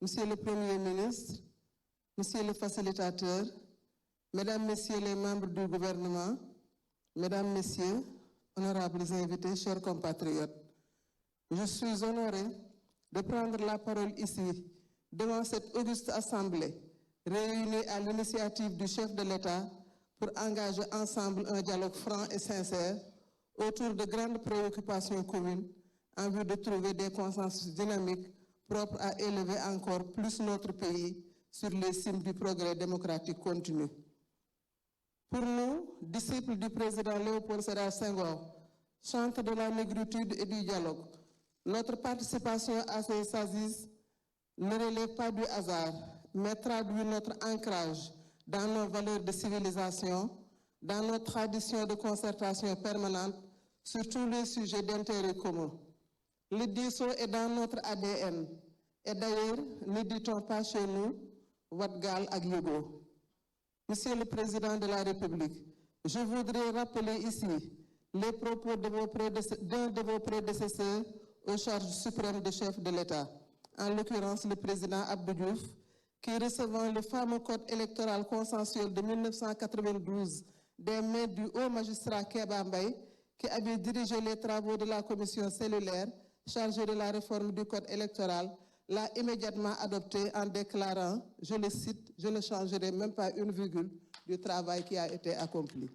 Monsieur le Premier ministre, Monsieur le facilitateur, Mesdames, Messieurs les membres du gouvernement, Mesdames, Messieurs, honorables invités, chers compatriotes, je suis honoré de prendre la parole ici, devant cette auguste assemblée, réunie à l'initiative du chef de l'État pour engager ensemble un dialogue franc et sincère autour de grandes préoccupations communes en vue de trouver des consensus dynamiques propres à élever encore plus notre pays sur les cimes du progrès démocratique continu. Pour nous, disciples du président Léopold Sédar Senghor, chantres de la négritude et du dialogue, notre participation à ces assises ne relève pas du hasard, mais traduit notre ancrage dans nos valeurs de civilisation, dans notre tradition de concertation permanente sur tous les sujets d'intérêt commun. Le dialogue est dans notre ADN. Et d'ailleurs, ne dit-on pas chez nous, Watgal Agyogo. Monsieur le Président de la République, je voudrais rappeler ici les propos d'un de vos prédécesseurs aux charges suprêmes de chef de l'État, en l'occurrence le président Abdou Diouf, qui recevant le fameux code électoral consensuel de 1992 des mains du haut magistrat Kéba Mbaye, qui avait dirigé les travaux de la commission cellulaire chargée de la réforme du code électoral, l'a immédiatement adopté en déclarant, je le cite, je ne changerai même pas une virgule du travail qui a été accompli.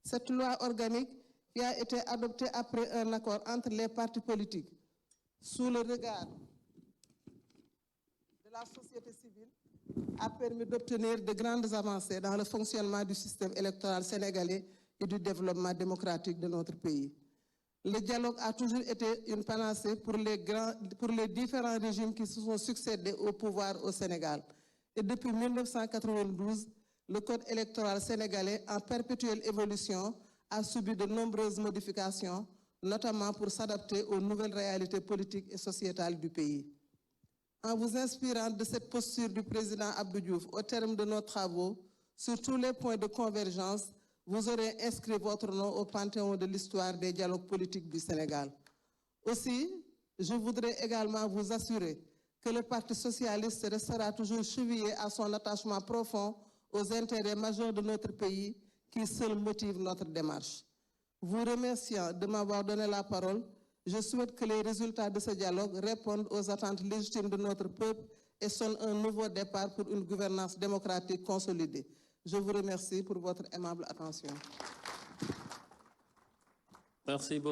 Cette loi organique qui a été adoptée après un accord entre les partis politiques, sous le regard de la société civile, a permis d'obtenir de grandes avancées dans le fonctionnement du système électoral sénégalais et du développement démocratique de notre pays. Le dialogue a toujours été une panacée pour les différents régimes qui se sont succédés au pouvoir au Sénégal. Et depuis 1992, le code électoral sénégalais, en perpétuelle évolution, a subi de nombreuses modifications, notamment pour s'adapter aux nouvelles réalités politiques et sociétales du pays. En vous inspirant de cette posture du président Abdou Diouf au terme de nos travaux, sur tous les points de convergence, vous aurez inscrit votre nom au panthéon de l'histoire des dialogues politiques du Sénégal. Aussi, je voudrais également vous assurer que le Parti socialiste restera toujours chevillé à son attachement profond aux intérêts majeurs de notre pays qui seuls motivent notre démarche. Vous remerciant de m'avoir donné la parole, je souhaite que les résultats de ce dialogue répondent aux attentes légitimes de notre peuple et sonnent un nouveau départ pour une gouvernance démocratique consolidée. Je vous remercie pour votre aimable attention. Merci beaucoup.